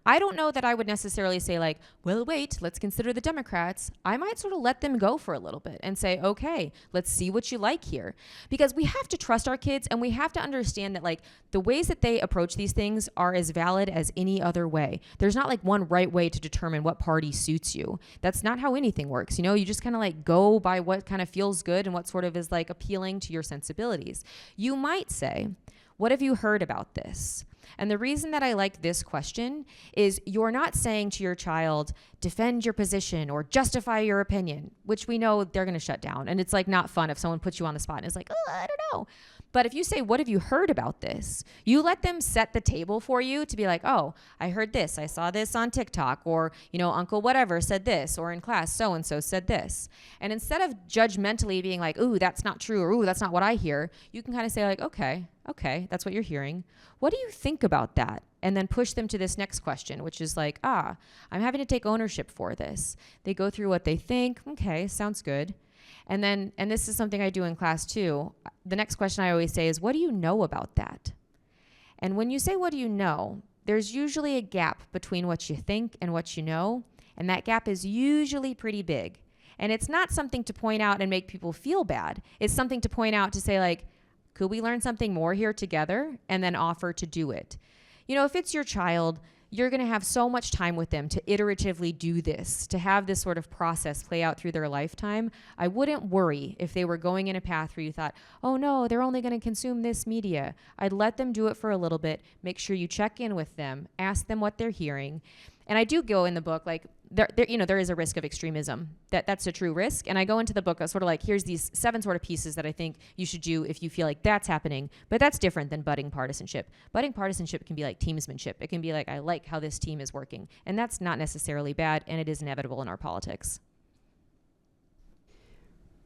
I don't know that I would necessarily say like, well, wait, let's consider the Democrats. I might sort of let them go for a little bit and say, okay, let's see what you like here. Because we have to trust our kids, and we have to understand that like the ways that they approach these things are as valid as any other way. There's not like one right way to determine what party suits you. That's not how anything works. You know, you just kind of like go by what kind of feels good and what sort of is like appealing to your sensibilities. You might say, what have you heard about this? And the reason that I like this question is you're not saying to your child, defend your position or justify your opinion, which we know they're going to shut down. And it's like not fun if someone puts you on the spot and is like, oh, I don't know. But if you say, what have you heard about this? You let them set the table for you to be like, oh, I heard this. I saw this on TikTok, or, you know, Uncle whatever said this, or in class so-and-so said this. And instead of judgmentally being like, ooh, that's not true, or ooh, that's not what I hear, you can kind of say like, okay, that's what you're hearing. What do you think about that? And then push them to this next question, which is like, I'm having to take ownership for this. They go through what they think. Okay, sounds good. And this is something I do in class too. The next question I always say is, what do you know about that? And when you say, what do you know, there's usually a gap between what you think and what you know. And that gap is usually pretty big. And it's not something to point out and make people feel bad. It's something to point out to say like, could we learn something more here together? And then offer to do it. You know, if it's your child, you're going to have so much time with them to iteratively do this, to have this sort of process play out through their lifetime. I wouldn't worry if they were going in a path where you thought, oh no, they're only going to consume this media. I'd let them do it for a little bit. Make sure you check in with them, ask them what they're hearing. And I do go in the book, like there is a risk of extremism. That's a true risk. And I go into the book sort of like, here's these 7 sort of pieces that I think you should do if you feel like that's happening. But that's different than budding partisanship. Budding partisanship can be like teamsmanship. It can be like, I like how this team is working. And that's not necessarily bad, and it is inevitable in our politics.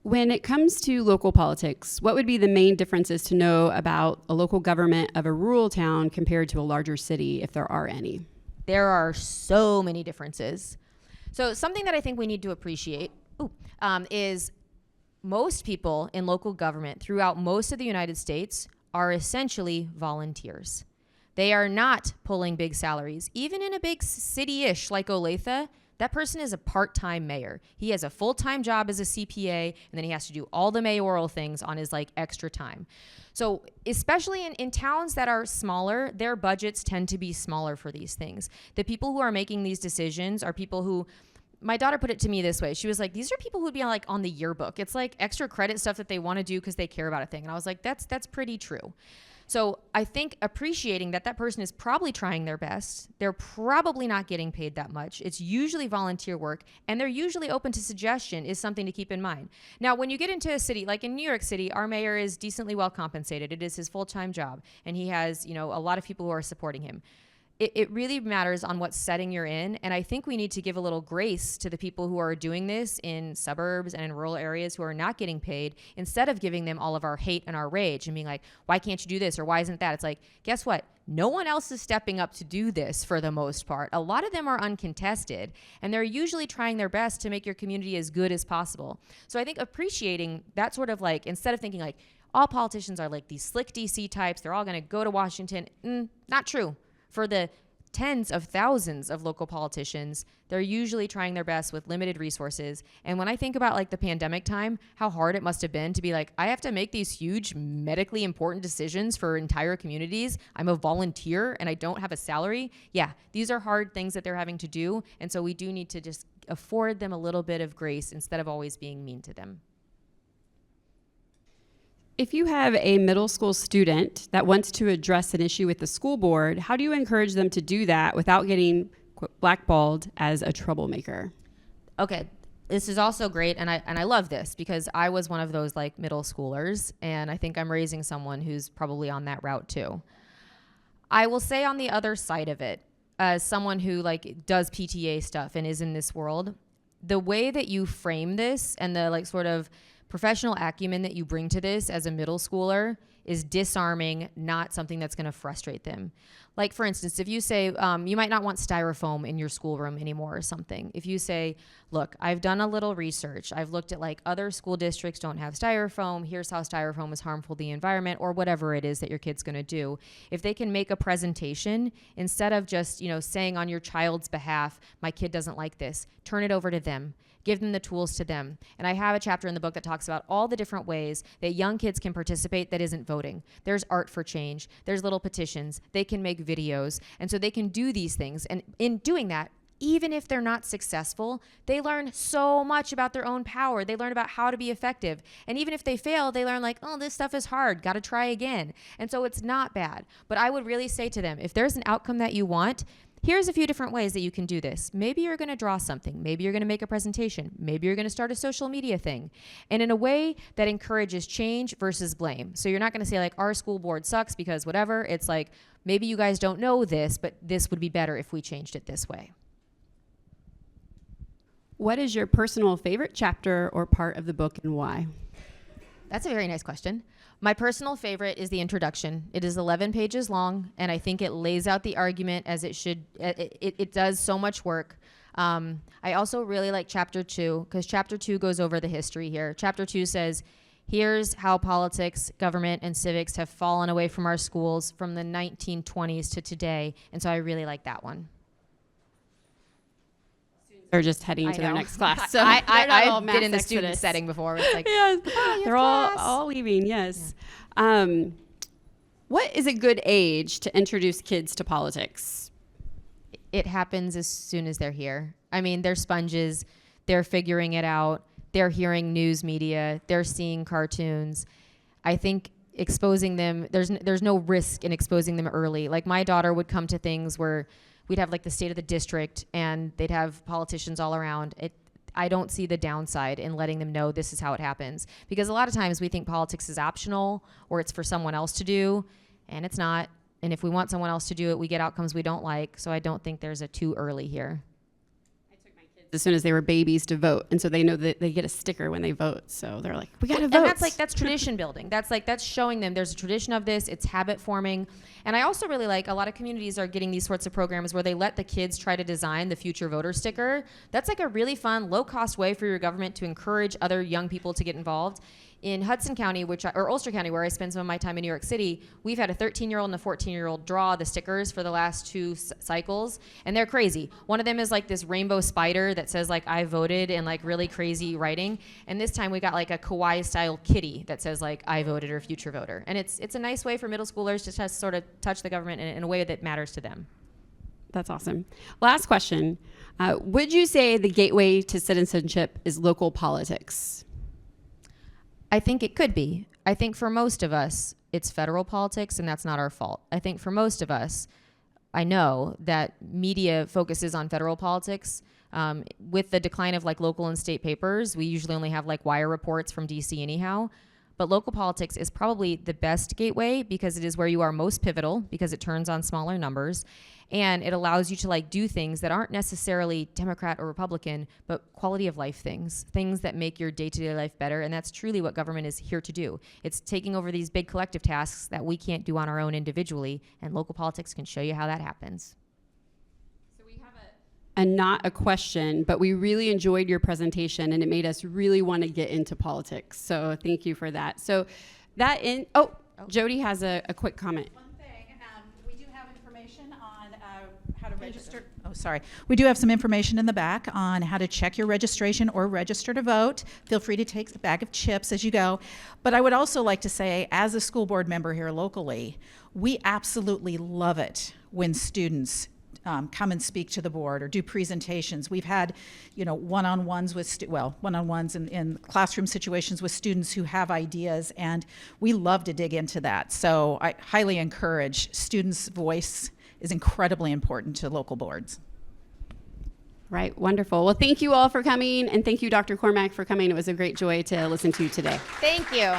When it comes to local politics, what would be the main differences to know about a local government of a rural town compared to a larger city, if there are any? There are so many differences. So something that I think we need to appreciate is most people in local government throughout most of the United States are essentially volunteers. They are not pulling big salaries. Even in a big city-ish like Olathe, that person is a part-time mayor. He has a full-time job as a CPA, and then he has to do all the mayoral things on his like extra time. So especially in towns that are smaller, their budgets tend to be smaller for these things. The people who are making these decisions are people who, my daughter put it to me this way. She was like, these are people who would be like on the yearbook. It's like extra credit stuff that they want to do because they care about a thing. And I was like, that's pretty true. So I think appreciating that person is probably trying their best. They're probably not getting paid that much. It's usually volunteer work, and they're usually open to suggestion is something to keep in mind. Now, when you get into a city, like in New York City, our mayor is decently well compensated. It is his full-time job, and he has, a lot of people who are supporting him. It really matters on what setting you're in, and I think we need to give a little grace to the people who are doing this in suburbs and in rural areas who are not getting paid, instead of giving them all of our hate and our rage and being like, why can't you do this, or why isn't that? It's like, guess what? No one else is stepping up to do this for the most part. A lot of them are uncontested, and they're usually trying their best to make your community as good as possible. So I think appreciating that sort of like, instead of thinking like, all politicians are like these slick DC types, they're all gonna go to Washington, not true. For the tens of thousands of local politicians, they're usually trying their best with limited resources. And when I think about like the pandemic time, how hard it must have been to be like, I have to make these huge medically important decisions for entire communities. I'm a volunteer and I don't have a salary. Yeah, these are hard things that they're having to do. And so we do need to just afford them a little bit of grace instead of always being mean to them. If you have a middle school student that wants to address an issue with the school board, how do you encourage them to do that without getting blackballed as a troublemaker? Okay, this is also great, and I love this because I was one of those like middle schoolers, and I think I'm raising someone who's probably on that route too. I will say on the other side of it, as someone who like does PTA stuff and is in this world, the way that you frame this and the like sort of professional acumen that you bring to this as a middle schooler is disarming, not something that's going to frustrate them. Like, for instance, if you say, you might not want styrofoam in your schoolroom anymore or something. If you say, look, I've done a little research. I've looked at like other school districts don't have styrofoam. Here's how styrofoam is harmful to the environment, or whatever it is that your kid's going to do. If they can make a presentation, instead of just, saying on your child's behalf, my kid doesn't like this, turn it over to them. Give them the tools to them. And I have a chapter in the book that talks about all the different ways that young kids can participate that isn't voting. There's art for change. There's little petitions. They can make videos. And so they can do these things. And in doing that, even if they're not successful, they learn so much about their own power. They learn about how to be effective. And even if they fail, they learn like, oh, this stuff is hard. Got to try again. And so it's not bad. But I would really say to them, if there's an outcome that you want, here's a few different ways that you can do this. Maybe you're going to draw something. Maybe you're going to make a presentation. Maybe you're going to start a social media thing. And in a way that encourages change versus blame. So you're not going to say like, our school board sucks because whatever. It's like, maybe you guys don't know this, but this would be better if we changed it this way. What is your personal favorite chapter or part of the book, and why? That's a very nice question. My personal favorite is the introduction. It is 11 pages long, and I think it lays out the argument as it should. It does so much work. I also really like chapter 2, because chapter 2 goes over the history here. Chapter 2 says, here's how politics, government, and civics have fallen away from our schools from the 1920s to today. And so I really like that one. They're just heading to their next class. So I've been in the student setting before. It's like, yes, they're all leaving. Yes. Yeah. What is a good age to introduce kids to politics? It happens as soon as they're here. I mean, they're sponges. They're figuring it out. They're hearing news media. They're seeing cartoons. I think exposing them, there's no risk in exposing them early. Like my daughter would come to things where we'd have like the state of the district and they'd have politicians all around. I don't see the downside in letting them know this is how it happens, because a lot of times we think politics is optional or it's for someone else to do, and it's not. And if we want someone else to do it, we get outcomes we don't like. So I don't think there's a too early here. As soon as they were babies to vote, and so they know that they get a sticker when they vote, so they're like, we gotta vote. And that's tradition building. That's showing them there's a tradition of this. It's habit forming. And I also really like, a lot of communities are getting these sorts of programs where they let the kids try to design the future voter sticker. That's like a really fun, low cost way for your government to encourage other young people to get involved. In Hudson County, or Ulster County, where I spend some of my time in New York City, we've had a 13-year-old and a 14-year-old draw the stickers for the last 2 cycles, and they're crazy. One of them is like this rainbow spider that says like I voted and like really crazy writing, and this time we got like a kawaii-style kitty that says like I voted or future voter, and it's a nice way for middle schoolers to just sort of touch the government in a way that matters to them. That's awesome. Last question. Would you say the gateway to citizenship is local politics? I think it could be. I think for most of us, it's federal politics, and that's not our fault. I think for most of us, I know that media focuses on federal politics. With the decline of like local and state papers, we usually only have like wire reports from DC anyhow. But local politics is probably the best gateway because it is where you are most pivotal, because it turns on smaller numbers. And it allows you to like do things that aren't necessarily Democrat or Republican, but quality of life things that make your day-to-day life better. And that's truly what government is here to do. It's taking over these big collective tasks that we can't do on our own individually, and local politics can show you how that happens. So we have a not a question, but we really enjoyed your presentation, and it made us really want to get into politics. So thank you for that. So Jody has a quick comment. How to register. Oh, sorry. We do have some information in the back on how to check your registration or register to vote. Feel free to take a bag of chips as you go. But I would also like to say, as a school board member here locally, we absolutely love it when students come and speak to the board or do presentations. We've had, one-on-ones with, one-on-ones in classroom situations with students who have ideas, and we love to dig into that. So I highly encourage students' voice is incredibly important to local boards. Right, wonderful. Well, thank you all for coming, and thank you, Dr. Cormack, for coming. It was a great joy to listen to you today. Thank you.